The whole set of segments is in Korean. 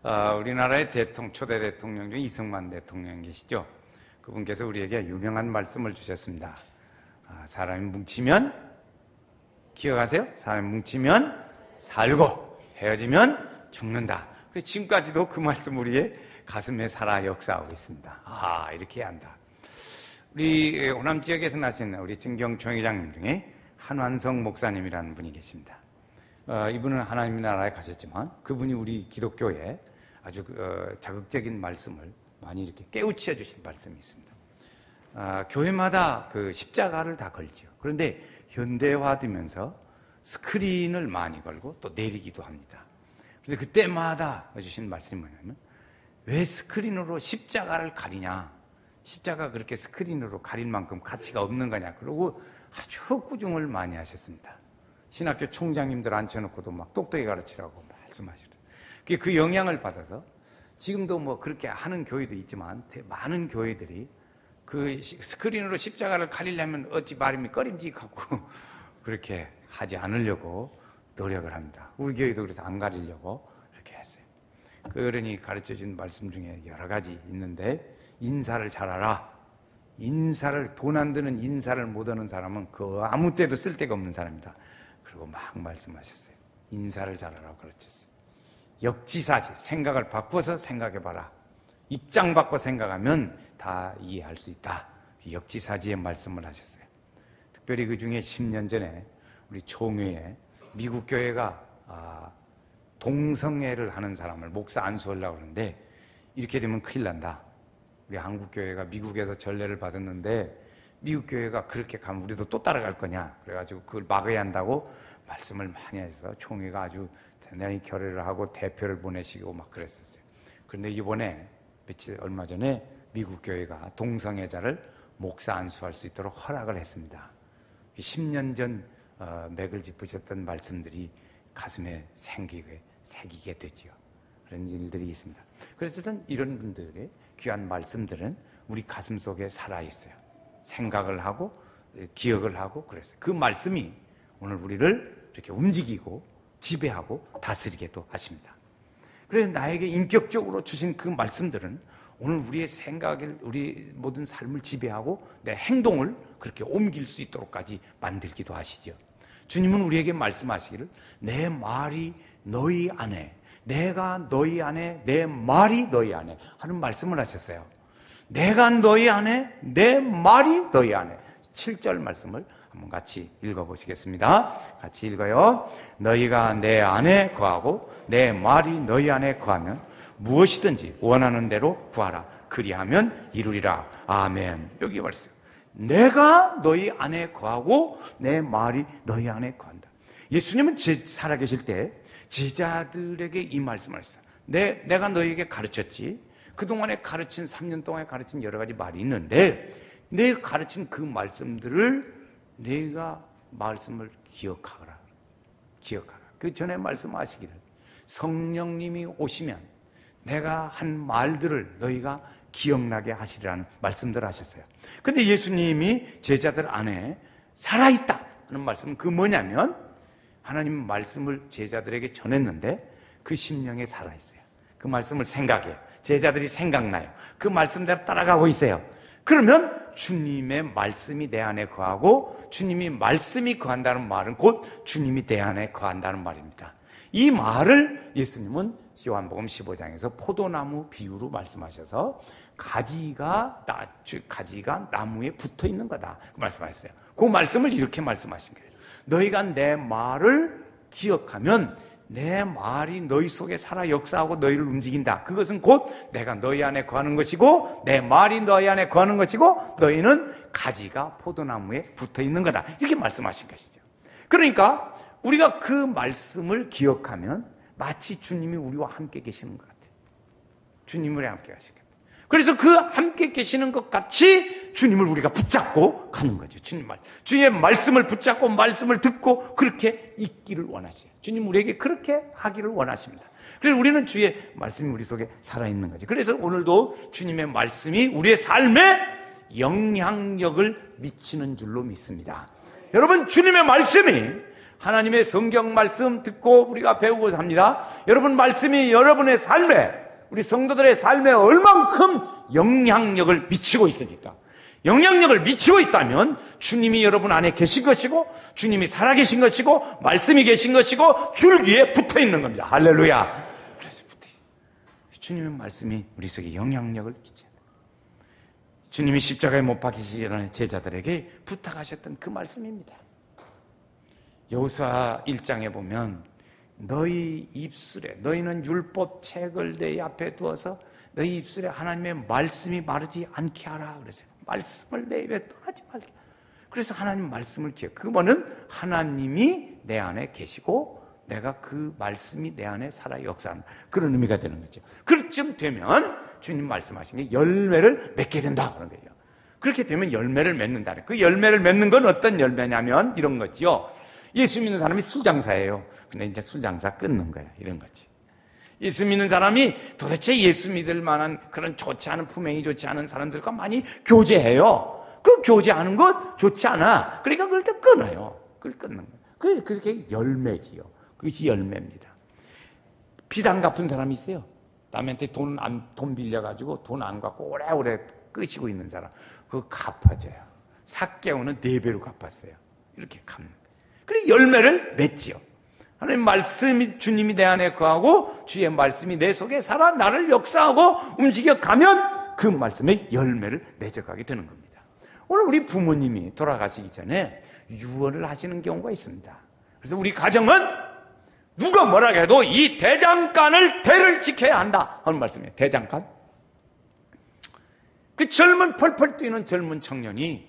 우리나라의 초대 대통령 중 이승만 대통령 계시죠? 그분께서 우리에게 유명한 말씀을 주셨습니다. 사람이 뭉치면, 기억하세요? 사람이 뭉치면 살고 헤어지면 죽는다. 지금까지도 그 말씀 우리의 가슴에 살아 역사하고 있습니다. 이렇게 해야 한다. 우리 호남 지역에서 나신 우리 진경총 회장님 중에 한완성 목사님이라는 분이 계십니다. 이분은 하나님 나라에 가셨지만 그분이 우리 기독교에 아주 자극적인 말씀을 많이 이렇게 깨우쳐 주신 말씀이 있습니다. 교회마다 그 십자가를 다 걸죠. 그런데 현대화되면서 스크린을 많이 걸고 또 내리기도 합니다. 그래서 그때마다 해주신 말씀이 뭐냐면, 왜 스크린으로 십자가를 가리냐? 십자가 그렇게 스크린으로 가릴 만큼 가치가 없는 거냐? 그러고 아주 꾸중을 많이 하셨습니다. 신학교 총장님들 앉혀놓고도 막 똑똑히 가르치라고 말씀하시더라고요. 그 영향을 받아서 지금도 뭐 그렇게 하는 교회도 있지만 많은 교회들이 그 스크린으로 십자가를 가리려면 어찌 말이면 꺼림직하고 그렇게 하지 않으려고 노력을 합니다. 우리 교회도 그래서 안 가리려고 이렇게 했어요. 그러니 가르쳐준 말씀 중에 여러 가지 있는데, 인사를 잘하라. 돈 안 드는 인사를 못 하는 사람은 그 아무 때도 쓸데가 없는 사람이다. 그리고 막 말씀하셨어요. 인사를 잘하라고 가르쳤어요. 역지사지, 생각을 바꿔서 생각해봐라. 입장 바꿔 생각하면 다 이해할 수 있다. 역지사지의 말씀을 하셨어요. 특별히 그 중에 10년 전에 우리 총회에 미국 교회가 동성애를 하는 사람을 목사 안수하려고 하는데, 이렇게 되면 큰일 난다. 우리 한국 교회가 미국에서 전례를 받았는데 미국 교회가 그렇게 가면 우리도 또 따라갈 거냐, 그래가지고 그걸 막아야 한다고 말씀을 많이 해서 총회가 아주 대단히 결의를 하고 대표를 보내시고 막 그랬었어요. 그런데 이번에 얼마 전에 미국 교회가 동성애자를 목사 안수할 수 있도록 허락을 했습니다. 10년 전 맥을 짚으셨던 말씀들이 가슴에 새기게 되지요. 그런 일들이 있습니다. 그래서 이런 분들의 귀한 말씀들은 우리 가슴 속에 살아있어요. 생각을 하고 기억을 하고 그랬어요. 그 말씀이 오늘 우리를 이렇게 움직이고 지배하고 다스리게도 하십니다. 그래서 나에게 인격적으로 주신 그 말씀들은 오늘 우리의 생각을, 우리 모든 삶을 지배하고 내 행동을 그렇게 옮길 수 있도록까지 만들기도 하시죠. 주님은 우리에게 말씀하시기를, 내 말이 너희 안에, 내가 너희 안에, 내 말이 너희 안에 하는 말씀을 하셨어요. 내가 너희 안에, 내 말이 너희 안에. 7절 말씀을 한번 같이 읽어보시겠습니다. 같이 읽어요. 너희가 내 안에 거하고 내 말이 너희 안에 거하면 무엇이든지 원하는 대로 구하라. 그리하면 이루리라. 아멘. 여기 말씀. 내가 너희 안에 거하고 내 말이 너희 안에 거한다. 예수님은 살아계실 때 제자들에게 이 말씀을 했어요. 내가 너희에게 가르쳤지. 그동안에 가르친 3년 동안에 가르친 여러 가지 말이 있는데, 내가 가르친 그 말씀들을 내가 말씀을 기억하라. 그 전에 말씀하시기를, 성령님이 오시면 내가 한 말들을 너희가 기억나게 하시리라는 말씀들을 하셨어요. 근데 예수님이 제자들 안에 살아있다 하는 말씀은 그 뭐냐면, 하나님 말씀을 제자들에게 전했는데 그 심령에 살아있어요. 그 말씀을 생각해요. 제자들이 생각나요. 그 말씀대로 따라가고 있어요. 그러면 주님의 말씀이 내 안에 거하고, 주님이 말씀이 거한다는 말은 곧 주님이 내 안에 거한다는 말입니다. 이 말을 예수님은 요한복음 15장에서 포도나무 비유로 말씀하셔서 가지가 나무에 붙어 있는 거다, 그 말씀하셨어요. 그 말씀을 이렇게 말씀하신 거예요. 너희가 내 말을 기억하면 내 말이 너희 속에 살아 역사하고 너희를 움직인다. 그것은 곧 내가 너희 안에 거하는 것이고 내 말이 너희 안에 거하는 것이고 너희는 가지가 포도나무에 붙어 있는 거다. 이렇게 말씀하신 것이죠. 그러니까 우리가 그 말씀을 기억하면 마치 주님이 우리와 함께 계시는 것 같아요. 주님을 함께 하시겠다. 그래서 그 함께 계시는 것 같이 주님을 우리가 붙잡고 가는 거죠. 주님의 말씀을 붙잡고 말씀을 듣고 그렇게 있기를 원하세요. 주님 우리에게 그렇게 하기를 원하십니다. 그래서 우리는 주의 말씀이 우리 속에 살아있는 거죠. 그래서 오늘도 주님의 말씀이 우리의 삶에 영향력을 미치는 줄로 믿습니다. 여러분, 주님의 말씀이 하나님의 성경 말씀 듣고 우리가 배우고 삽니다. 여러분 말씀이 여러분의 삶에, 우리 성도들의 삶에 얼만큼 영향력을 미치고 있습니까? 영향력을 미치고 있다면 주님이 여러분 안에 계신 것이고 주님이 살아계신 것이고 말씀이 계신 것이고 줄기에 붙어있는 겁니다. 할렐루야. 그래서 붙어있어요. 주님의 말씀이 우리 속에 영향력을 끼친다. 주님이 십자가에 못 박히시기 전에 제자들에게 부탁하셨던 그 말씀입니다. 여호수아 1장에 보면 너희 입술에, 너희는 율법 책을 내 앞에 두어서 너희 입술에 하나님의 말씀이 마르지 않게 하라 그랬어요. 말씀을 내 입에 떠나지 말게. 그래서 하나님 말씀을 기억. 그거는 하나님이 내 안에 계시고 내가 그 말씀이 내 안에 살아 역사한다. 그런 의미가 되는 거죠. 그쯤 되면 주님 말씀하신 게 열매를 맺게 된다 그런 거예요. 그렇게 되면 열매를 맺는다. 그 열매를 맺는 건 어떤 열매냐면 이런 거죠. 예수 믿는 사람이 술장사예요. 근데 이제 술장사 끊는 거야. 이런 거지. 예수 믿는 사람이 도대체 예수 믿을 만한 그런 좋지 않은 품행이 좋지 않은 사람들과 많이 교제해요. 그 교제하는 것 좋지 않아. 그러니까 그걸 또 끊어요. 그걸 끊는 거예요. 그게 열매지요. 그것이 열매입니다. 빚 안 갚은 사람이 있어요. 남한테 돈 빌려가지고 돈 안 갚고 오래오래 끄시고 있는 사람. 그거 갚아줘요. 삭개오는 4배로 갚았어요. 이렇게 갚는 거예요. 그리고 열매를 맺지요. 하나님 말씀이 주님이 내 안에 거하고 주의 말씀이 내 속에 살아 나를 역사하고 움직여가면 그 말씀의 열매를 맺어가게 되는 겁니다. 오늘 우리 부모님이 돌아가시기 전에 유언을 하시는 경우가 있습니다. 그래서 우리 가정은 누가 뭐라 해도 이 대장간을 대를 지켜야 한다 하는 말씀이에요. 대장간. 그 젊은 펄펄 뛰는 젊은 청년이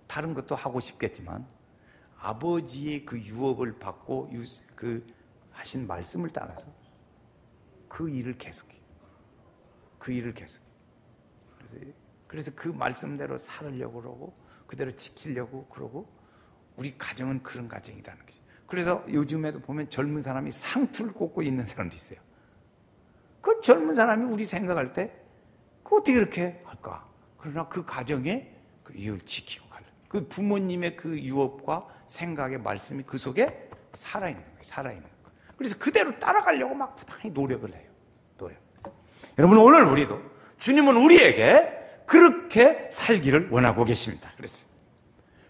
다른 것도 하고 싶겠지만 아버지의 그 유업을 받고 그 하신 말씀을 따라서 그 일을 계속해요. 그 일을 계속해요. 그래서 그 말씀대로 살으려고 그러고 그대로 지키려고 그러고 우리 가정은 그런 가정이라는 거죠. 그래서 요즘에도 보면 젊은 사람이 상투를 꽂고 있는 사람도 있어요. 그 젊은 사람이 우리 생각할 때 그 어떻게 그렇게 할까? 그러나 그 가정에 그 이유를 지키고 가려. 그 부모님의 그 유업과 생각의 말씀이 그 속에 살아있는 거예요. 살아있는 거예요. 그래서 그대로 따라가려고 막 부단히 노력을 해요. 노력. 여러분 오늘 우리도 주님은 우리에게 그렇게 살기를 원하고 계십니다.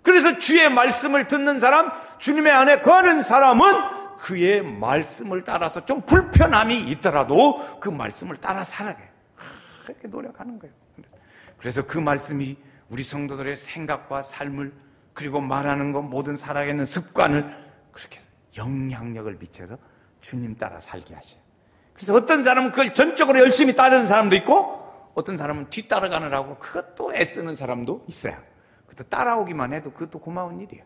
그래서 주의 말씀을 듣는 사람, 주님의 안에 거하는 사람은 그의 말씀을 따라서 좀 불편함이 있더라도 그 말씀을 따라 살아가요. 그렇게 노력하는 거예요. 그래서 그 말씀이 우리 성도들의 생각과 삶을 그리고 말하는 것 모든 살아가는 습관을 그렇게 영향력을 미쳐서 주님 따라 살게 하셔요. 그래서 어떤 사람은 그걸 전적으로 열심히 따르는 사람도 있고 어떤 사람은 뒤따라가느라고 그것도 애쓰는 사람도 있어요. 그것도 따라오기만 해도 그것도 고마운 일이에요.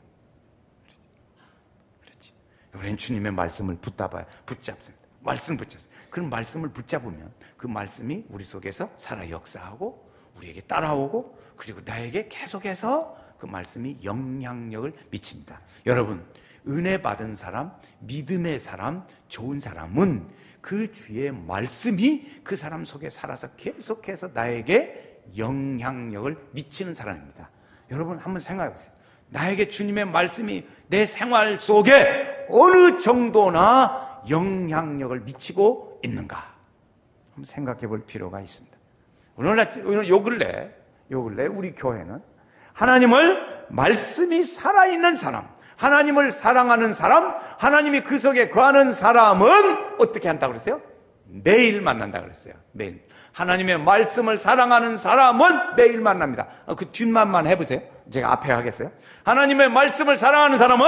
그렇지. 우리는 주님의 말씀을 붙잡습니다. 말씀 붙잡습니다. 그런 말씀을 붙잡으면 그 말씀이 우리 속에서 살아 역사하고 우리에게 따라오고 그리고 나에게 계속해서 그 말씀이 영향력을 미칩니다. 여러분, 은혜 받은 사람, 믿음의 사람, 좋은 사람은 그 주의 말씀이 그 사람 속에 살아서 계속해서 나에게 영향력을 미치는 사람입니다. 여러분 한번 생각해 보세요. 나에게 주님의 말씀이 내 생활 속에 어느 정도나 영향력을 미치고 있는가? 한번 생각해 볼 필요가 있습니다. 오늘 요 근래 우리 교회는 하나님을 말씀이 살아있는 사람, 하나님을 사랑하는 사람, 하나님이 그 속에 거하는 사람은 어떻게 한다고 그랬어요? 매일 만난다고 그랬어요. 매일. 하나님의 말씀을 사랑하는 사람은 매일 만납니다. 그 뒷말만 해보세요. 제가 앞에 하겠어요. 하나님의 말씀을 사랑하는 사람은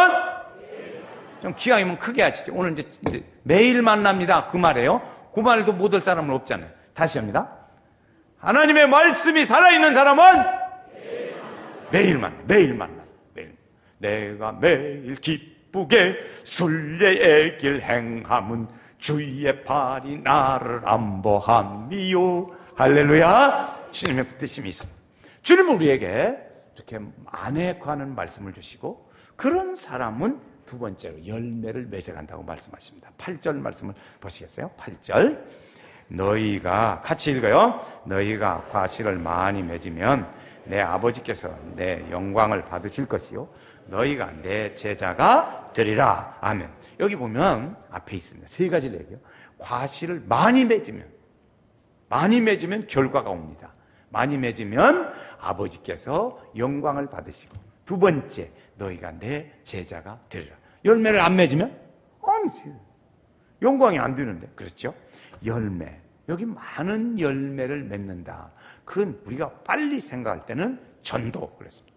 좀 기왕이면 크게 하시죠. 오늘 이제 매일 만납니다. 그 말이에요. 그 말도 못 할 사람은 없잖아요. 다시 합니다. 하나님의 말씀이 살아있는 사람은 매일 만나. 매일. 내가 매일 기쁘게 순례의 길 행함은 주의 발이 나를 안보함이요. 할렐루야. 주님의 뜻임이 있습니다. 주님은 우리에게 이렇게 안에 관한 말씀을 주시고 그런 사람은 두 번째로 열매를 맺어간다고 말씀하십니다. 8절 말씀을 보시겠어요? 8절. 너희가 같이 읽어요. 너희가 과실을 많이 맺으면 내 아버지께서 내 영광을 받으실 것이요 너희가 내 제자가 되리라. 아멘. 여기 보면 앞에 있습니다. 세 가지를 얘기해요. 과실을 많이 맺으면 결과가 옵니다. 많이 맺으면 아버지께서 영광을 받으시고, 두 번째, 너희가 내 제자가 되리라. 열매를 안 맺으면 아니지. 영광이 안 되는데. 그렇죠? 열매. 여기 많은 열매를 맺는다. 그건 우리가 빨리 생각할 때는 전도 그랬습니다.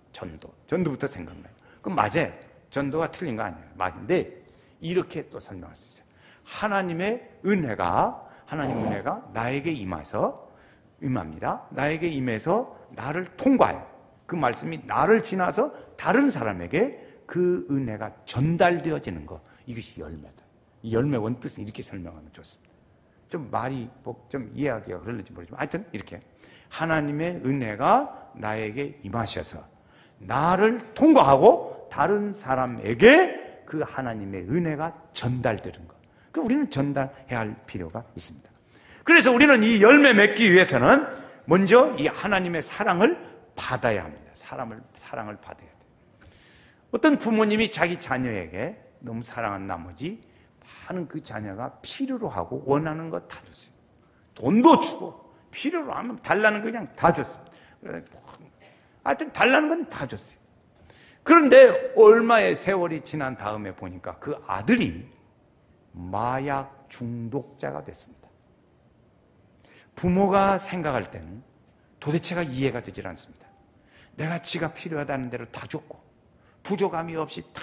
전도부터 생각나요. 그럼 맞아요. 전도가 틀린 거 아니에요. 맞는데 이렇게 또 설명할 수 있어요. 하나님의 은혜가 나에게 임합니다. 나에게 임해서 나를 통과해요. 그 말씀이 나를 지나서 다른 사람에게 그 은혜가 전달되어지는 것. 이것이 열매다. 이 열매 원뜻은 이렇게 설명하면 좋습니다. 좀 말이 좀 이해하기가 그럴지 모르지만 하여튼 이렇게 하나님의 은혜가 나에게 임하셔서 나를 통과하고 다른 사람에게 그 하나님의 은혜가 전달되는 것. 그 우리는 전달해야 할 필요가 있습니다. 그래서 우리는 이 열매 맺기 위해서는 먼저 이 하나님의 사랑을 받아야 합니다. 사랑을 받아야 돼요. 어떤 부모님이 자기 자녀에게 너무 사랑한 나머지 많은 그 자녀가 필요로 하고 원하는 거 다 줬어요. 돈도 주고 필요로 하면 달라는 거 그냥 다 줬어요. 하여튼 달라는 건 다 줬어요. 그런데 얼마의 세월이 지난 다음에 보니까 그 아들이 마약 중독자가 됐습니다. 부모가 생각할 때는 도대체가 이해가 되질 않습니다. 내가 지가 필요하다는 대로 다 줬고 부족함이 없이 다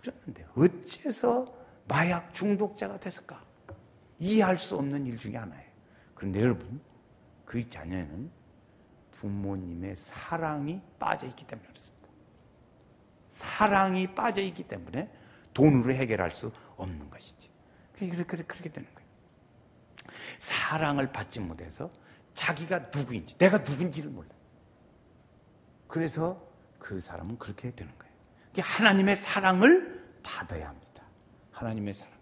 줬는데 어째서 마약 중독자가 됐을까? 이해할 수 없는 일 중에 하나예요. 그런데 여러분, 그 자녀는 부모님의 사랑이 빠져있기 때문에 그렇습니다. 사랑이 빠져있기 때문에 돈으로 해결할 수 없는 것이지. 그렇게 되는 거예요. 사랑을 받지 못해서 자기가 누구인지, 내가 누군지를 몰라요. 그래서 그 사람은 그렇게 되는 거예요. 하나님의 사랑을 받아야 합니다. 하나님의 사랑.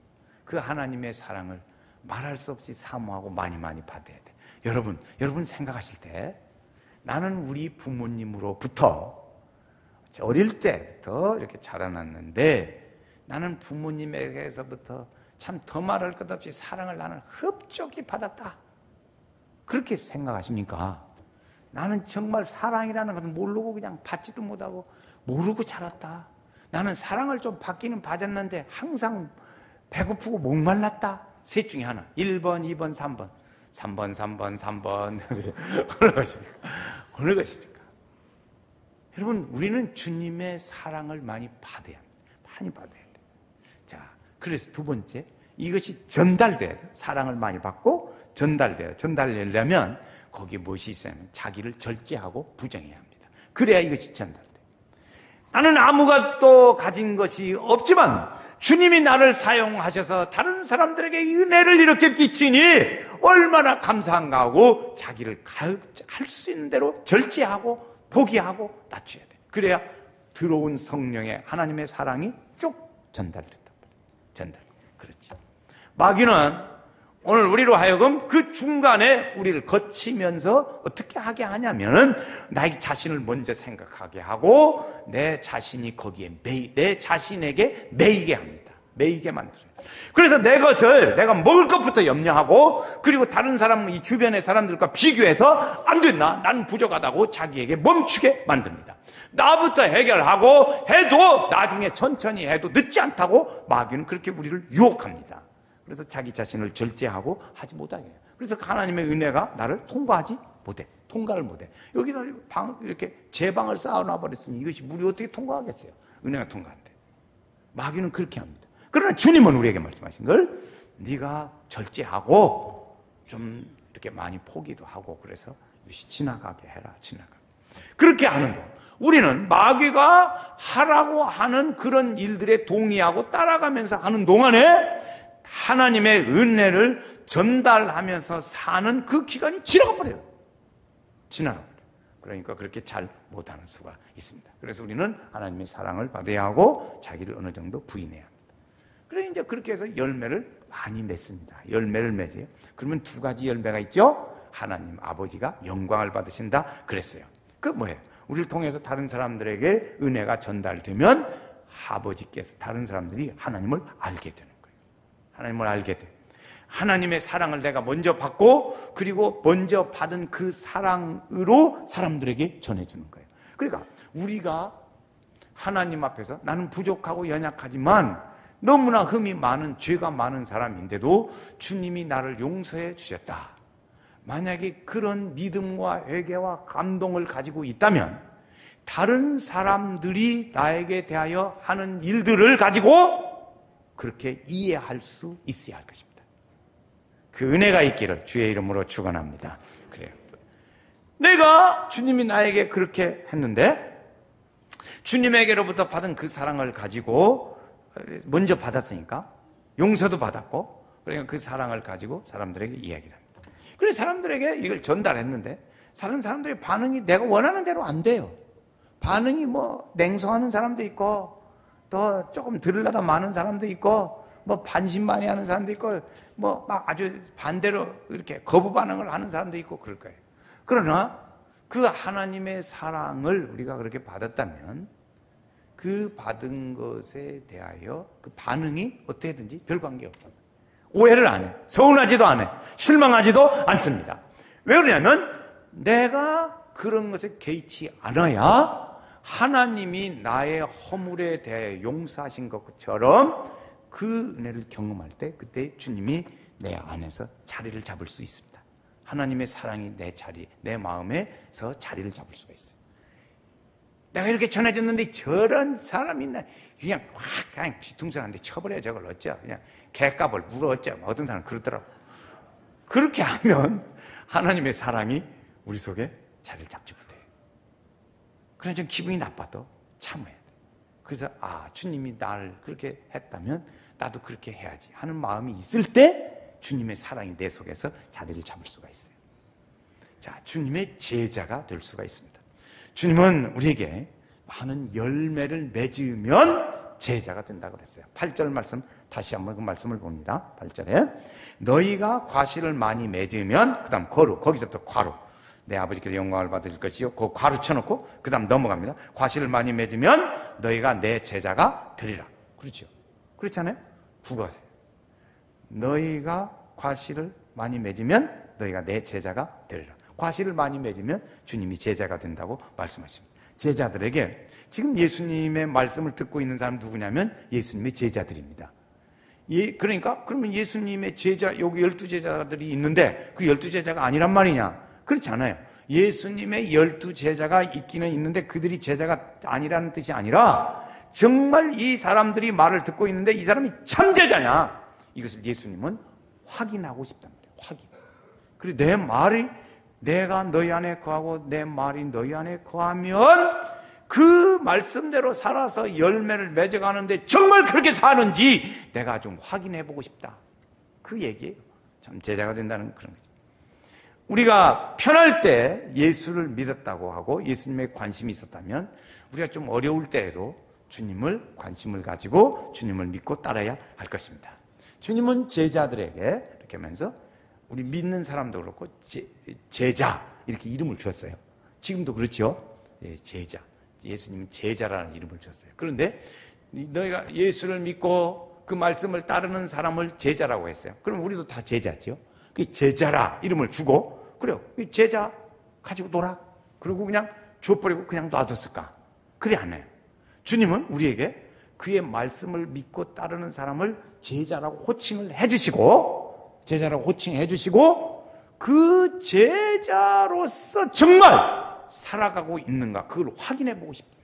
그 하나님의 사랑을 말할 수 없이 사모하고 많이 받아야 돼. 여러분 생각하실 때 나는 우리 부모님으로부터 어릴 때부터 이렇게 자라났는데 나는 부모님에게서부터 참 더 말할 것 없이 사랑을 나는 흡족히 받았다. 그렇게 생각하십니까? 나는 정말 사랑이라는 것은 모르고 그냥 받지도 못하고 모르고 자랐다. 나는 사랑을 좀 받기는 받았는데 항상 배고프고 목말랐다. 셋 중에 하나. 1번, 2번, 3번. 3번. 어느 것입니까? 여러분, 우리는 주님의 사랑을 많이 받아야 합니다. 많이 받아야 돼요. 자, 그래서 두 번째, 이것이 전달돼야 돼요. 사랑을 많이 받고 전달돼요. 전달되려면 거기에 무엇이 있어요? 자기를 절제하고 부정해야 합니다. 그래야 이것이 전달돼요. 나는 아무것도 가진 것이 없지만 주님이 나를 사용하셔서 다른 사람들에게 은혜를 이렇게 끼치니 얼마나 감사한가 하고 자기를 할 수 있는 대로 절제하고 포기하고 낮춰야 돼요. 그래야 들어온 성령의 하나님의 사랑이 쭉 전달된다. 그렇죠. 마귀는 오늘 우리로 하여금 그 중간에 우리를 거치면서 어떻게 하게 하냐면은 나의 자신을 먼저 생각하게 하고 내 자신이 거기에 내 자신에게 매이게 합니다. 매이게 만들어요. 그래서 내 것을 내가 먹을 것부터 염려하고 그리고 다른 사람, 이 주변의 사람들과 비교해서 안 된다. 나는 부족하다고 자기에게 멈추게 만듭니다. 나부터 해결하고 해도 나중에 천천히 해도 늦지 않다고 마귀는 그렇게 우리를 유혹합니다. 그래서 자기 자신을 절제하고 하지 못하게 해요. 그래서 하나님의 은혜가 나를 통과를 못해. 여기다 이렇게 제방을 쌓아놔 버렸으니 이것이 물이 어떻게 통과하겠어요? 은혜가 통과 안 돼. 마귀는 그렇게 합니다. 그러나 주님은 우리에게 말씀하신 걸 네가 절제하고 좀 이렇게 많이 포기도 하고 그래서 이것이 지나가게 해라. 그렇게 하는 거. 우리는 마귀가 하라고 하는 그런 일들에 동의하고 따라가면서 하는 동안에 하나님의 은혜를 전달하면서 사는 그 기간이 지나가 버려요. 그러니까 그렇게 잘 못하는 수가 있습니다. 그래서 우리는 하나님의 사랑을 받아야 하고 자기를 어느 정도 부인해야 합니다. 그래서 이제 그렇게 해서 열매를 많이 맺습니다. 열매를 맺어요. 그러면 두 가지 열매가 있죠. 하나님 아버지가 영광을 받으신다 그랬어요. 그 뭐예요? 우리를 통해서 다른 사람들에게 은혜가 전달되면 아버지께서 다른 사람들이 하나님을 알게 되는 거예요. 하나님을 알게 돼. 하나님의 사랑을 내가 먼저 받고 그리고 먼저 받은 그 사랑으로 사람들에게 전해주는 거예요. 그러니까 우리가 하나님 앞에서 나는 부족하고 연약하지만 너무나 흠이 많은 죄가 많은 사람인데도 주님이 나를 용서해 주셨다. 만약에 그런 믿음과 회개와 감동을 가지고 있다면 다른 사람들이 나에게 대하여 하는 일들을 가지고 그렇게 이해할 수 있어야 할 것입니다. 그 은혜가 있기를 주의 이름으로 축원합니다. 그래요. 내가 주님이 나에게 그렇게 했는데 주님에게로부터 받은 그 사랑을 가지고 먼저 받았으니까 용서도 받았고 그러니까 그 사랑을 가지고 사람들에게 이야기를 합니다. 그래서 사람들에게 이걸 전달했는데 다른 사람들의 반응이 내가 원하는 대로 안 돼요. 반응이 뭐 냉소하는 사람도 있고 또 조금 들으려다 많은 사람도 있고 뭐 반신반의하는 사람도 있고 뭐 막 아주 반대로 이렇게 거부 반응을 하는 사람도 있고 그럴 거예요. 그러나 그 하나님의 사랑을 우리가 그렇게 받았다면 그 받은 것에 대하여 그 반응이 어떻게든지 별 관계 없다. 오해를 안 해. 서운하지도 않아요. 실망하지도 않습니다. 왜 그러냐면 내가 그런 것에 개의치 않아야 하나님이 나의 허물에 대해 용서하신 것처럼 그 은혜를 경험할 때 그때 주님이 내 안에서 자리를 잡을 수 있습니다. 하나님의 사랑이 내 자리, 내 마음에서 자리를 잡을 수가 있어요. 내가 이렇게 전해줬는데 저런 사람이 있나 그냥 확 그냥 뒤통수한테 쳐버려요. 저걸 어쩌 그냥 개값을 물어 어쩌 어떤 사람은 그러더라고. 그렇게 하면 하나님의 사랑이 우리 속에 자리를 잡지 못해요. 그래서 좀 기분이 나빠도 참아야 돼. 그래서 주님이 나를 그렇게 했다면 나도 그렇게 해야지 하는 마음이 있을 때 주님의 사랑이 내 속에서 자리를 잡을 수가 있어요. 자, 주님의 제자가 될 수가 있습니다. 주님은 우리에게 많은 열매를 맺으면 제자가 된다고 그랬어요. 8절 말씀 다시 한번 그 말씀을 봅니다. 8절에 너희가 과실을 많이 맺으면 그 다음 거기서부터 과로 내 아버지께서 영광을 받으실 것이요. 그 과로 쳐놓고 그 다음 넘어갑니다. 과실을 많이 맺으면 너희가 내 제자가 되리라. 그렇죠? 그렇잖아요? 국어세요. 너희가 과실을 많이 맺으면 너희가 내 제자가 되리라. 과실을 많이 맺으면 주님이 제자가 된다고 말씀하십니다. 제자들에게 지금 예수님의 말씀을 듣고 있는 사람 누구냐면 예수님의 제자들입니다. 그러니까 그러면 예수님의 제자 여기 12제자들이 있는데 그 12제자가 아니란 말이냐? 그렇지 않아요. 예수님의 12제자가 있기는 있는데 그들이 제자가 아니라는 뜻이 아니라 정말 이 사람들이 말을 듣고 있는데 이 사람이 참 제자냐? 이것을 예수님은 확인하고 싶단 말이에요. 확인. 그리고 내 말이 내가 너희 안에 거하고 내 말이 너희 안에 거하면 그 말씀대로 살아서 열매를 맺어가는데 정말 그렇게 사는지 내가 좀 확인해보고 싶다. 그 얘기예요. 참 제자가 된다는 그런 거죠. 우리가 편할 때 예수를 믿었다고 하고 예수님에 관심이 있었다면 우리가 좀 어려울 때에도 주님을 관심을 가지고 주님을 믿고 따라야 할 것입니다. 주님은 제자들에게 이렇게 하면서 우리 믿는 사람도 그렇고 제자 이렇게 이름을 주었어요. 지금도 그렇죠? 제자. 예수님은 제자라는 이름을 주었어요. 그런데 너희가 예수를 믿고 그 말씀을 따르는 사람을 제자라고 했어요. 그럼 우리도 다 제자죠. 그 제자라 이름을 주고 그래요. 제자 가지고 놀아. 그리고 그냥 줘버리고 그냥 놔뒀을까? 그래 안 해요. 주님은 우리에게 그의 말씀을 믿고 따르는 사람을 제자라고 호칭을 해주시고 제자라고 호칭해 주시고 그 제자로서 정말 살아가고 있는가 그걸 확인해 보고 싶어요.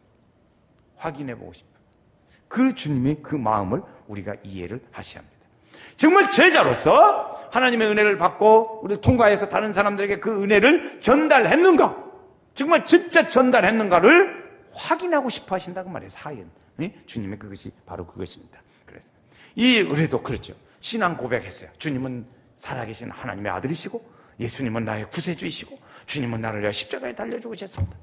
확인해 보고 싶어요. 그 주님의 그 마음을 우리가 이해를 하셔야 합니다. 정말 제자로서 하나님의 은혜를 받고 우리를 통과해서 다른 사람들에게 그 은혜를 전달했는가? 정말 진짜 전달했는가를 확인하고 싶어 하신다고 말이에요. 사연. 주님의 그것이 바로 그것입니다. 그래서 이 은혜도 그렇죠. 신앙 고백했어요. 주님은 살아계신 하나님의 아들이시고 예수님은 나의 구세주이시고 주님은 나를 위해 십자가에 달려주고 계셨습니다.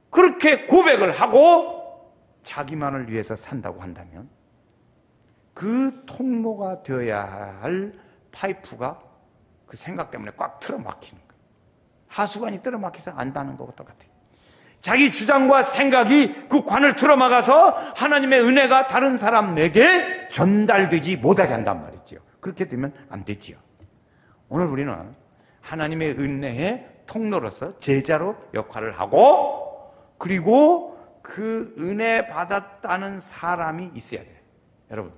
그렇게 고백을 하고 자기만을 위해서 산다고 한다면 그 통로가 되어야 할 파이프가 그 생각 때문에 꽉 틀어막히는 거예요. 하수관이 틀어막혀서 안다는 것과 똑같아요. 자기 주장과 생각이 그 관을 틀어막아서 하나님의 은혜가 다른 사람에게 전달되지 못하게 한단 말이지요. 그렇게 되면 안 되지요. 오늘 우리는 하나님의 은혜의 통로로서 제자로 역할을 하고, 그리고 그 은혜 받았다는 사람이 있어야 돼요. 여러분,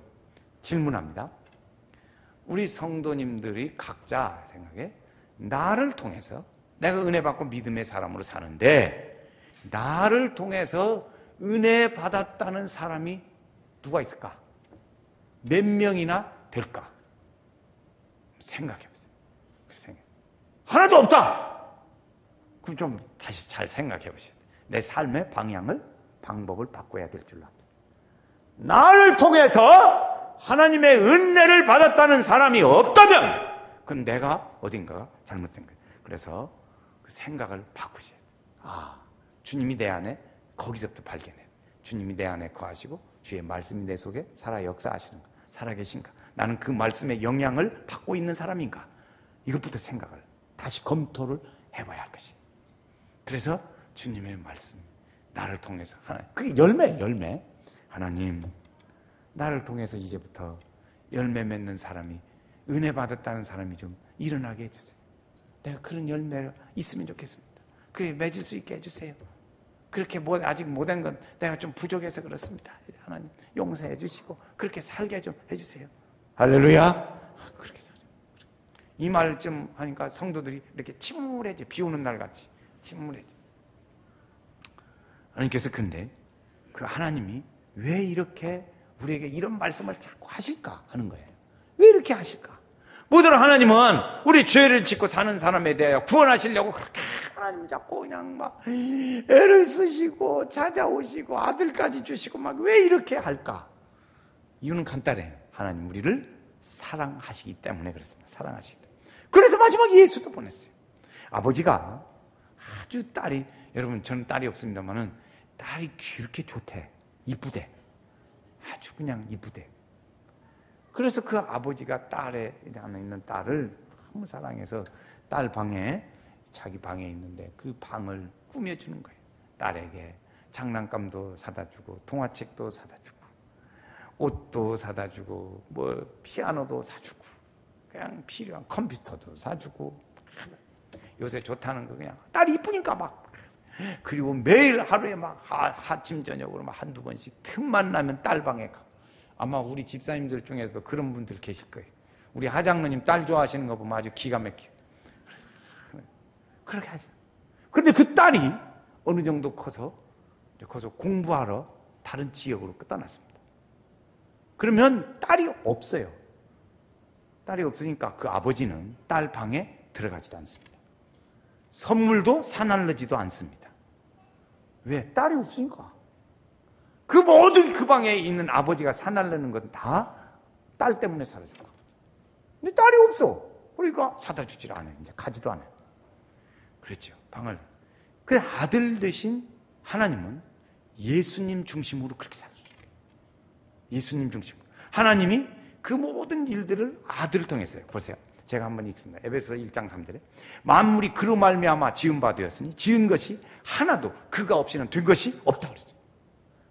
질문합니다. 우리 성도님들이 각자 생각에 나를 통해서, 내가 은혜 받고 믿음의 사람으로 사는데 나를 통해서 은혜 받았다는 사람이 누가 있을까? 몇 명이나 될까? 생각해 보세요. 하나도 없다! 그럼 좀 다시 잘 생각해 보세요. 내 삶의 방향을, 방법을 바꿔야 될 줄로 압니다. 나를 통해서 하나님의 은혜를 받았다는 사람이 없다면 그건 내가 어딘가가 잘못된 거예요. 그래서 그 생각을 바꾸셔야 돼요. 아, 주님이 내 안에, 거기서부터 발견해요. 주님이 내 안에 거하시고 주의 말씀이 내 속에 살아 역사하시는 가, 살아계신가? 나는 그 말씀의 영향을 받고 있는 사람인가? 이것부터 생각을 다시 검토를 해봐야 할 것이에요. 그래서 주님의 말씀, 나를 통해서 그게 열매. 하나님, 나를 통해서 이제부터 열매 맺는 사람이, 은혜 받았다는 사람이 좀 일어나게 해주세요. 내가 그런 열매가 있으면 좋겠습니다. 그래, 맺을 수 있게 해주세요. 그렇게 아직 못한 건 내가 좀 부족해서 그렇습니다. 하나님 용서해 주시고 그렇게 살게 좀 해주세요. 할렐루야. 그렇게 살아요. 이 말 좀 하니까 성도들이 이렇게 침울해져. 비 오는 날 같이 침울해져. 하나님께서 근데 그 하나님이 왜 이렇게 우리에게 이런 말씀을 자꾸 하실까 하는 거예요. 왜 이렇게 하실까? 뭐더러 하나님은 우리 죄를 짓고 사는 사람에 대하여 구원하시려고 그렇게 하나님 자꾸 그냥 막 애를 쓰시고 찾아오시고 아들까지 주시고 막 왜 이렇게 할까? 이유는 간단해요. 하나님 우리를 사랑하시기 때문에 그렇습니다. 사랑하시기 때문에. 그래서 마지막에 예수도 보냈어요. 아버지가 아주 딸이, 여러분 저는 딸이 없습니다만은 딸이 그렇게 좋대. 이쁘대. 아주 그냥 이쁘대. 그래서 그 아버지가 딸에 안에 있는 딸을 너무 사랑해서 딸 방에, 자기 방에 있는데 그 방을 꾸며주는 거예요. 딸에게 장난감도 사다 주고 동화책도 사다 주고 옷도 사다 주고 뭐 피아노도 사주고 그냥 필요한 컴퓨터도 사주고, 요새 좋다는 거 그냥 딸이 이쁘니까 막. 그리고 매일 하루에 막 아침 저녁으로 막 한두 번씩 틈만 나면 딸 방에 가. 아마 우리 집사님들 중에서 그런 분들 계실 거예요. 우리 하장로님 딸 좋아하시는 거 보면 아주 기가 막혀요. 그렇게 하세요. 그런데 그 딸이 어느 정도 커서 공부하러 다른 지역으로 떠났습니다. 그러면 딸이 없어요. 딸이 없으니까 그 아버지는 딸 방에 들어가지도 않습니다. 선물도 사날르지도 않습니다. 왜? 딸이 없으니까. 그 모든 그 방에 있는 아버지가 사날르는 건 다 딸 때문에 사라진 거예요. 근데 딸이 없어. 그러니까 사다 주질 않아요. 이제 가지도 않아요. 그렇죠. 방을. 그 아들 되신 하나님은 예수님 중심으로 그렇게 살아요. 예수님 중심으로. 하나님이 그 모든 일들을 아들을 통해서요. 보세요. 제가 한번 읽습니다. 에베소서 1장 3절에 만물이 그로 말미암아 지은 바 되었으니 지은 것이 하나도 그가 없이는 된 것이 없다 그러죠.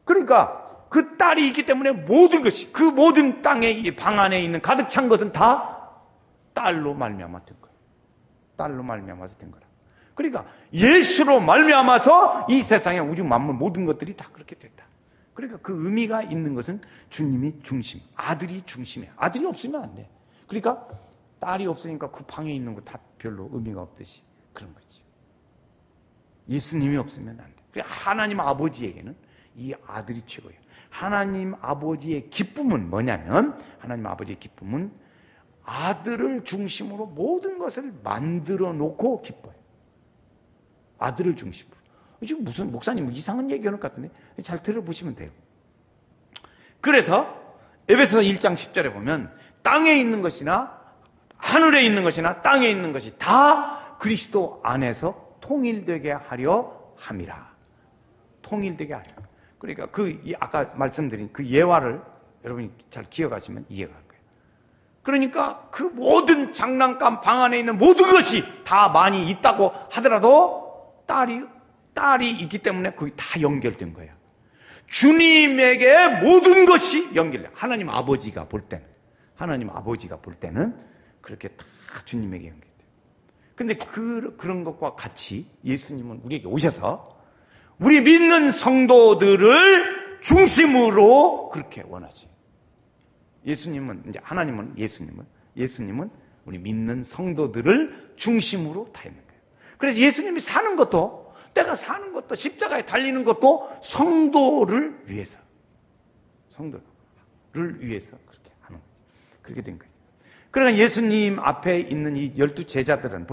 그러니까 그 딸이 있기 때문에 모든 것이, 그 모든 땅의 방 안에 있는 가득 찬 것은 다 딸로 말미암아 된 거예요. 딸로 말미암아서 된 거라. 그러니까 예수로 말미암아서 이 세상의 우주 만물 모든 것들이 다 그렇게 됐다. 그러니까 그 의미가 있는 것은 주님이 중심, 아들이 중심이에요. 아들이 없으면 안 돼. 그러니까 딸이 없으니까 그 방에 있는 거 다 별로 의미가 없듯이 그런 거지. 예수님이 없으면 안 돼. 그러니까 하나님 아버지에게는 이 아들이 최고예요. 하나님 아버지의 기쁨은 뭐냐면, 하나님 아버지의 기쁨은 아들을 중심으로 모든 것을 만들어 놓고 기뻐요. 아들을 중심으로. 지금 무슨 목사님 이상한 얘기하는 것 같은데 잘 들어보시면 돼요. 그래서 에베소서 1장 10절에 보면 땅에 있는 것이나 하늘에 있는 것이나 땅에 있는 것이 다 그리스도 안에서 통일되게 하려 함이라. 통일되게 하려. 그러니까 아까 말씀드린 그 예화를 여러분이 잘 기억하시면 이해가 갈 거예요. 그러니까 그 모든 장난감 방 안에 있는 모든 것이 다 많이 있다고 하더라도 딸이 딸이 있기 때문에 거기 다 연결된 거예요. 주님에게 모든 것이 연결돼요. 하나님 아버지가 볼 때는 그렇게 다 주님에게 연결돼요. 근데 그런 것과 같이 예수님은 우리에게 오셔서 우리 믿는 성도들을 중심으로 그렇게 원하지. 예수님은 우리 믿는 성도들을 중심으로 다 있는 거예요. 그래서 예수님이 사는 것도, 때가 사는 것도, 십자가에 달리는 것도 성도를 위해서 그렇게 하는 거예요. 그렇게 된 거예요. 그러니까 예수님 앞에 있는 이 12 제자들은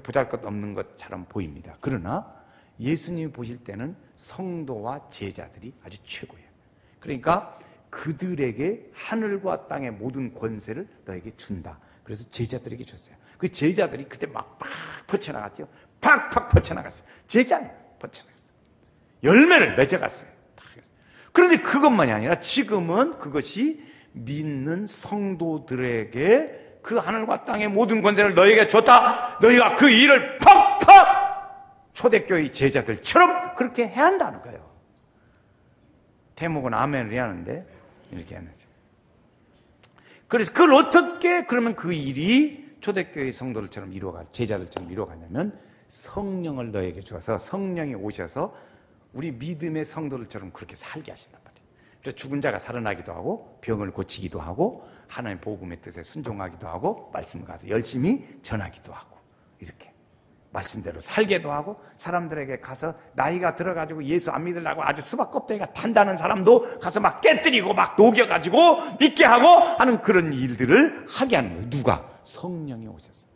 보잘것없는 것처럼 보입니다. 그러나 예수님이 보실 때는 성도와 제자들이 아주 최고예요. 그러니까 그들에게 하늘과 땅의 모든 권세를 너에게 준다. 그래서 제자들에게 줬어요. 그 제자들이 그때 막 퍼쳐나갔죠. 팍팍 퍼쳐나갔어요. 제자는 퍼쳐나갔어요. 열매를 맺어갔어요. 그런데 그것만이 아니라 지금은 그것이 믿는 성도들에게 그 하늘과 땅의 모든 권세를 너에게 줬다. 너희가 그 일을 팍팍 초대교회 제자들처럼 그렇게 해야 한다는 거예요. 대목은 아멘을 해야 하는데 이렇게 하는 거죠. 그래서 그걸 어떻게 그러면 그 일이 초대교회 성도들처럼 제자들처럼 이루어가냐면 성령을 너에게 주어서 성령이 오셔서 우리 믿음의 성도들처럼 그렇게 살게 하신단 말이에요. 그래서 죽은 자가 살아나기도 하고 병을 고치기도 하고 하나님의 복음의 뜻에 순종하기도 하고 말씀을 가서 열심히 전하기도 하고 이렇게 말씀대로 살게도 하고 사람들에게 가서 나이가 들어가지고 예수 안 믿으려고 아주 수박 껍데기가 단단한 사람도 가서 막 깨뜨리고 막 녹여가지고 믿게 하고 하는 그런 일들을 하게 하는 거예요. 누가? 성령이 오셨어요.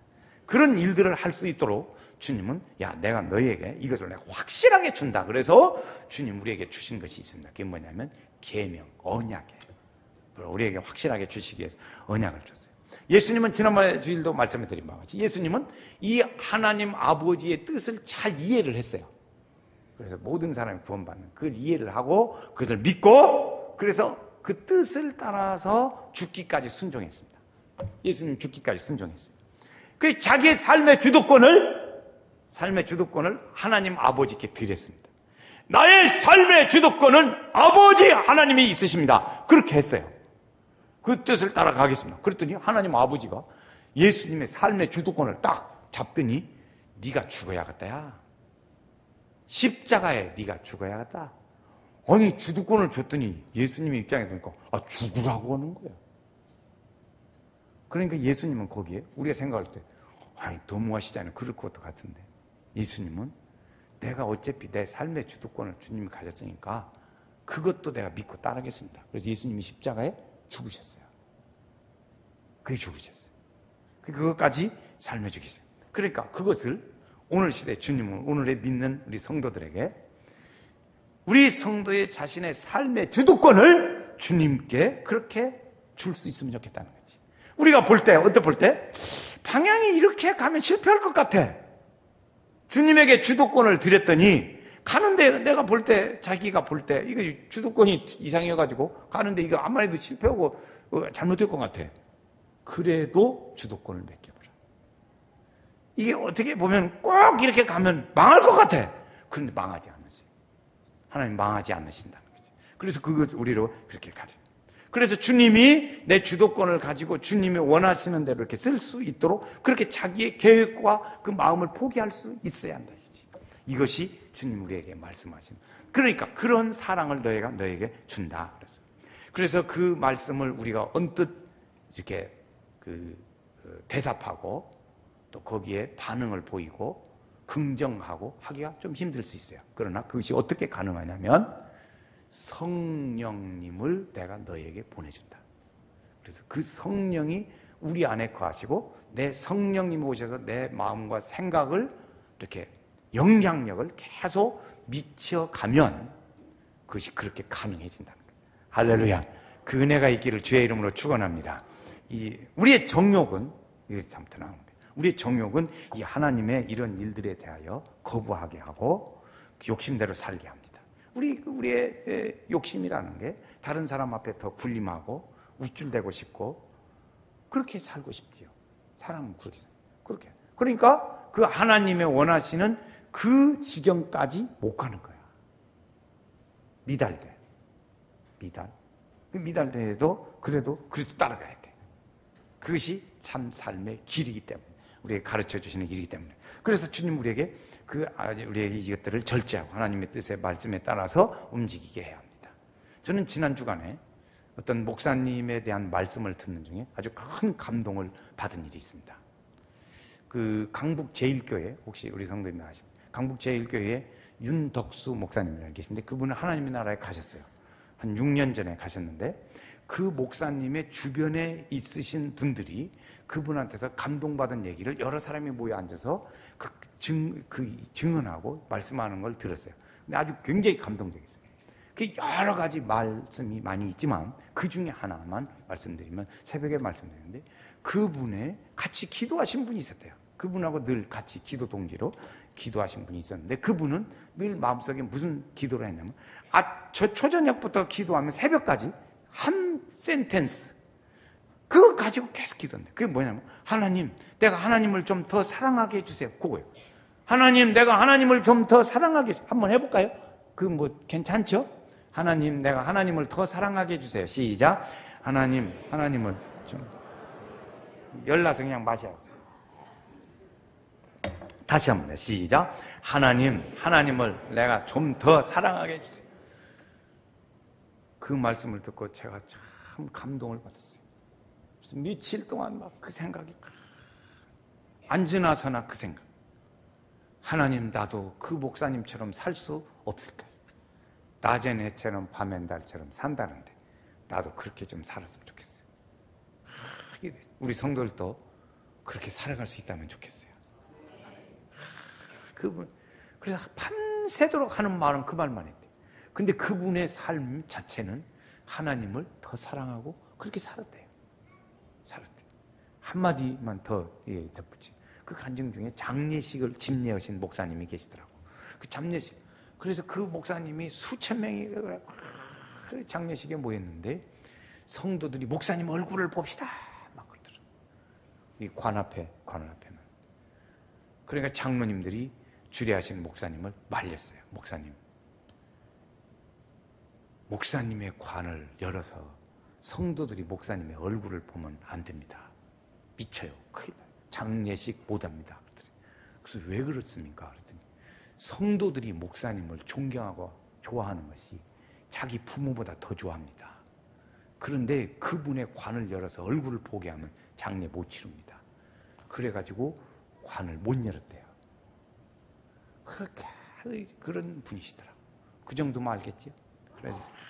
그런 일들을 할 수 있도록 주님은 내가 너희에게 이것을 내가 확실하게 준다. 그래서 주님 우리에게 주신 것이 있습니다. 그게 뭐냐면 계명, 언약이에요. 우리에게 확실하게 주시기 위해서 언약을 줬어요. 예수님은 지난번 주일도 말씀을 드린 바와 같이 예수님은 이 하나님 아버지의 뜻을 잘 이해를 했어요. 그래서 모든 사람이 구원받는 그걸 이해를 하고 그것을 믿고 그래서 그 뜻을 따라서 죽기까지 순종했습니다. 예수님 죽기까지 순종했어요. 그래서 자기의 삶의 주도권을 하나님 아버지께 드렸습니다. 나의 삶의 주도권은 아버지 하나님이 있으십니다. 그렇게 했어요. 그 뜻을 따라가겠습니다. 그랬더니 하나님 아버지가 예수님의 삶의 주도권을 딱 잡더니 네가 죽어야겠다. 야. 십자가에 네가 죽어야겠다. 아니 주도권을 줬더니 예수님의 입장에 보니까 죽으라고 하는 거예요. 그러니까 예수님은 거기에 우리가 생각할 때 너무하시잖아요. 그럴 것도 같은데 예수님은 내가 어차피 내 삶의 주도권을 주님이 가졌으니까 그것도 내가 믿고 따르겠습니다. 그래서 예수님이 십자가에 죽으셨어요. 그게 죽으셨어요. 그것까지 삶에 죽이셨어요. 그러니까 그것을 오늘 시대 주님은 오늘의 믿는 우리 성도들에게 우리 성도의 자신의 삶의 주도권을 주님께 그렇게 줄 수 있으면 좋겠다는 거지. 우리가 볼 때, 어떻게 볼 때? 방향이 이렇게 가면 실패할 것 같아. 주님에게 주도권을 드렸더니 가는데 내가 볼 때, 자기가 볼 때 이거 주도권이 이상해가지고 가는데 이거 아무리 해도 실패하고 잘못될 것 같아. 그래도 주도권을 맡겨버려. 이게 어떻게 보면 꼭 이렇게 가면 망할 것 같아. 그런데 망하지 않으세요. 하나님 망하지 않으신다는 거지. 그래서 그것 우리로 그렇게 가죠. 그래서 주님이 내 주도권을 가지고 주님이 원하시는 대로 이렇게 쓸 수 있도록 그렇게 자기의 계획과 그 마음을 포기할 수 있어야 한다. 이것이 주님 우리에게 말씀하신. 그러니까 그런 사랑을 너에게 준다. 그래서 그 말씀을 우리가 언뜻 이렇게 대답하고 또 거기에 반응을 보이고 긍정하고 하기가 좀 힘들 수 있어요. 그러나 그것이 어떻게 가능하냐면 성령님을 내가 너에게 보내준다. 그래서 그 성령이 우리 안에 거하시고 내 성령님이 오셔서 내 마음과 생각을 이렇게 영향력을 계속 미쳐가면 그것이 그렇게 가능해진다는 거예요. 할렐루야. 그 은혜가 있기를 주의 이름으로 축원합니다. 우리의 정욕은 이것이 참 드나는 거예요. 우리의 정욕은 이 하나님의 이런 일들에 대하여 거부하게 하고 욕심대로 살게 합니다. 우리의 욕심이라는 게 다른 사람 앞에 더 군림하고 우쭐대고 싶고 그렇게 살고 싶지요. 사람은 그렇게. 그러니까 그 하나님의 원하시는 그 지경까지 못 가는 거야. 미달돼. 미달돼도 그래도 따라가야 돼. 그것이 참 삶의 길이기 때문에, 우리에게 가르쳐 주시는 길이기 때문에. 그래서 주님 우리에게 우리에게 이것들을 절제하고 하나님의 뜻의 말씀에 따라서 움직이게 해야 합니다. 저는 지난 주간에 어떤 목사님에 대한 말씀을 듣는 중에 아주 큰 감동을 받은 일이 있습니다. 그 강북 제1교회, 혹시 우리 성도님들 아십니까? 강북 제1교회에 윤덕수 목사님이라고 계신데, 그분은 하나님의 나라에 가셨어요. 한 6년 전에 가셨는데, 그 목사님의 주변에 있으신 분들이 그분한테서 감동받은 얘기를 여러 사람이 모여 앉아서 증언하고 말씀하는 걸 들었어요. 근데 아주 굉장히 감동적이었어요. 여러 가지 말씀이 많이 있지만 그 중에 하나만 말씀드리면, 새벽에 말씀드렸는데, 그분의 같이 기도하신 분이 있었대요. 그분하고 늘 같이 기도 동지로 기도하신 분이 있었는데, 그분은 늘 마음속에 무슨 기도를 했냐면, 저 초저녁부터 기도하면 새벽까지 한 센텐스, 그거 가지고 계속 기도한대. 그게 뭐냐면, 하나님, 내가 하나님을 좀 더 사랑하게 해주세요. 그거예요. 하나님, 내가 하나님을 좀 더 사랑하게 해주세요. 한번 해볼까요? 괜찮죠? 하나님, 내가 하나님을 더 사랑하게 해주세요. 시작. 하나님을 좀, 열나서 그냥 마셔. 다시 한번 시작. 하나님을 내가 좀 더 사랑하게 해주세요. 그 말씀을 듣고 제가 참 감동을 받았어요. 그래서 며칠 동안 막 그 생각이, 앉으나서나 그 생각. 하나님, 나도 그 목사님처럼 살 수 없을까요? 낮엔 해처럼 밤엔 달처럼 산다는데 나도 그렇게 좀 살았으면 좋겠어요. 우리 성도들도 그렇게 살아갈 수 있다면 좋겠어요. 그래서 밤새도록 하는 말은 그 말만 했대. 근데 그분의 삶 자체는 하나님을 더 사랑하고 그렇게 살았대요. 한마디만 더 덧붙이. 그 간증 중에 장례식을 집례하신 목사님이 계시더라고. 그 장례식. 그래서 그 목사님이 수천 명이 장례식에 모였는데, 성도들이 목사님 얼굴을 봅시다 막 그러더라. 이 관 앞에는. 그러니까 장로님들이 주례하신 목사님을 말렸어요. 목사님의 관을 열어서 성도들이 목사님의 얼굴을 보면 안 됩니다. 미쳐요. 큰일 나요. 장례식 못합니다. 그래서 왜 그렇습니까? 그랬더니, 성도들이 목사님을 존경하고 좋아하는 것이 자기 부모보다 더 좋아합니다. 그런데 그분의 관을 열어서 얼굴을 보게 하면 장례 못 치릅니다. 그래가지고 관을 못 열었대요. 그런 분이시더라고요. 그 정도면 알겠죠?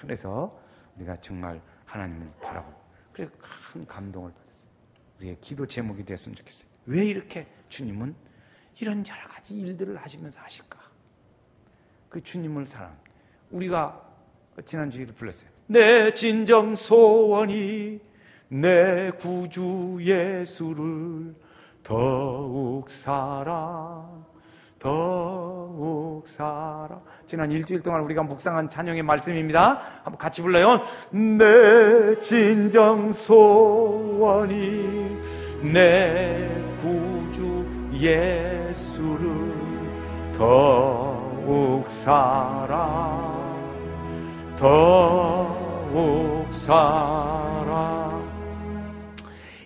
그래서 우리가 정말 하나님을 바라보고, 그래서 큰 감동을 받았어요. 우리의 기도 제목이 됐으면 좋겠어요. 왜 이렇게 주님은 이런 여러 가지 일들을 하시면서 하실까? 그 주님을 우리가 지난주에도 불렀어요. 내 진정 소원이 내 구주 예수를 더욱 사랑. 지난 일주일 동안 우리가 묵상한 찬양의 말씀입니다. 한번 같이 불러요. 내 진정 소원이 내 구주 예수를 더욱 사랑.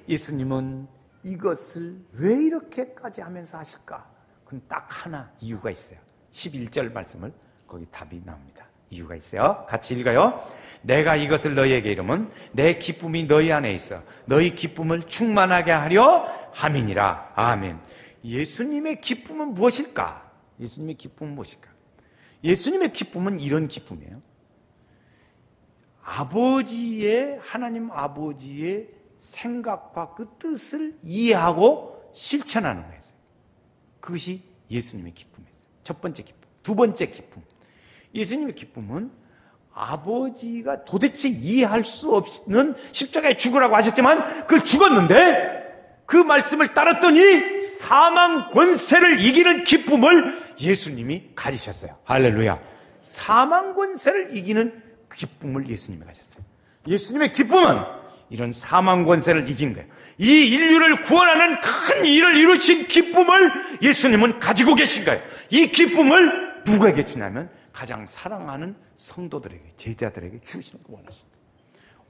예수님은 이것을 왜 이렇게까지 하면서 하실까? 그건 딱 하나 이유가 있어요. 11절 말씀을 거기 답이 나옵니다. 이유가 있어요. 같이 읽어요. 내가 이것을 너희에게 이르면 내 기쁨이 너희 안에 있어 너희 기쁨을 충만하게 하려 함이니라. 아멘. 예수님의 기쁨은 무엇일까? 예수님의 기쁨은 무엇일까? 예수님의 기쁨은 이런 기쁨이에요. 하나님 아버지의 생각과 그 뜻을 이해하고 실천하는 거예요. 그것이 예수님의 기쁨이었어요. 첫 번째 기쁨. 두 번째 기쁨. 예수님의 기쁨은 아버지가 도대체 이해할 수 없는 십자가에 죽으라고 하셨지만 그걸 죽었는데 그 말씀을 따랐더니 사망 권세를 이기는 기쁨을 예수님이 가지셨어요. 할렐루야. 사망 권세를 이기는 기쁨을 예수님이 가졌어요. 예수님의 기쁨은 이런 사망 권세를 이긴 거예요. 이 인류를 구원하는 큰 일을 이루신 기쁨을 예수님은 가지고 계신 거예요. 이 기쁨을 누구에게 주냐면 가장 사랑하는 성도들에게, 제자들에게 주시는 거 원하십니다.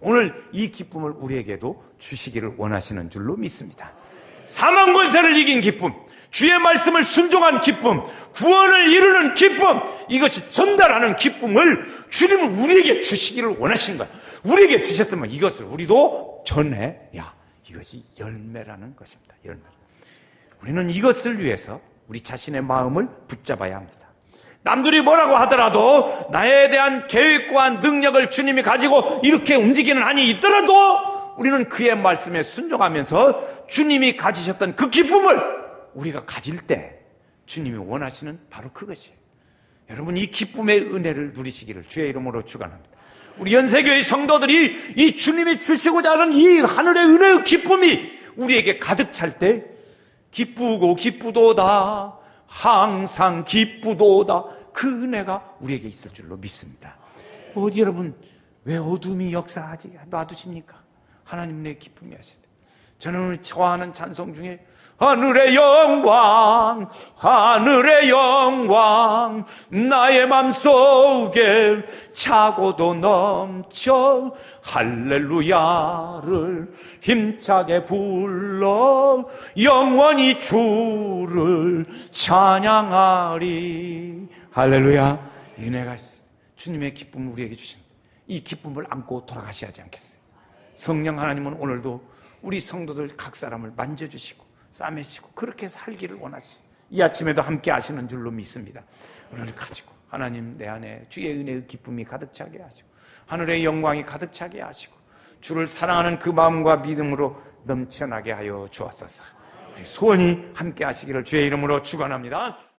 오늘 이 기쁨을 우리에게도 주시기를 원하시는 줄로 믿습니다. 사망 권세를 이긴 기쁨, 주의 말씀을 순종한 기쁨, 구원을 이루는 기쁨, 이것이 전달하는 기쁨을 주님은 우리에게 주시기를 원하신 거예요. 우리에게 주셨으면 이것을 우리도 전해야 이것이 열매라는 것입니다. 열매. 우리는 이것을 위해서 우리 자신의 마음을 붙잡아야 합니다. 남들이 뭐라고 하더라도 나에 대한 계획과 능력을 주님이 가지고 이렇게 움직이는 한이 있더라도 우리는 그의 말씀에 순종하면서 주님이 가지셨던 그 기쁨을 우리가 가질 때 주님이 원하시는 바로 그것이에요. 여러분, 이 기쁨의 은혜를 누리시기를 주의 이름으로 축원합니다. 우리 연세교회 성도들이 이 주님이 주시고자 하는 이 하늘의 은혜의 기쁨이 우리에게 가득 찰 때 기쁘고 기쁘도다, 항상 기쁘도다, 그 은혜가 우리에게 있을 줄로 믿습니다. 어디 여러분, 왜 어둠이 역사하지 놔두십니까? 하나님 내 기쁨이 하시다. 저는 오늘 좋아하는 찬송 중에 하늘의 영광, 하늘의 영광, 나의 맘속에 차고도 넘쳐 할렐루야를 힘차게 불러 영원히 주를 찬양하리. 할렐루야. 은혜가 주님의 기쁨을 우리에게 주신 이 기쁨을 안고 돌아가셔야 하지 않겠어요? 성령 하나님은 오늘도 우리 성도들 각 사람을 만져주시고 싸매시고 그렇게 살기를 원하시. 이 아침에도 함께 하시는 줄로 믿습니다. 오늘 가지고 하나님 내 안에 주의 은혜의 기쁨이 가득 차게 하시고 하늘의 영광이 가득 차게 하시고 주를 사랑하는 그 마음과 믿음으로 넘쳐나게 하여 주옵소서. 우리 소원이 함께 하시기를 주의 이름으로 축원합니다.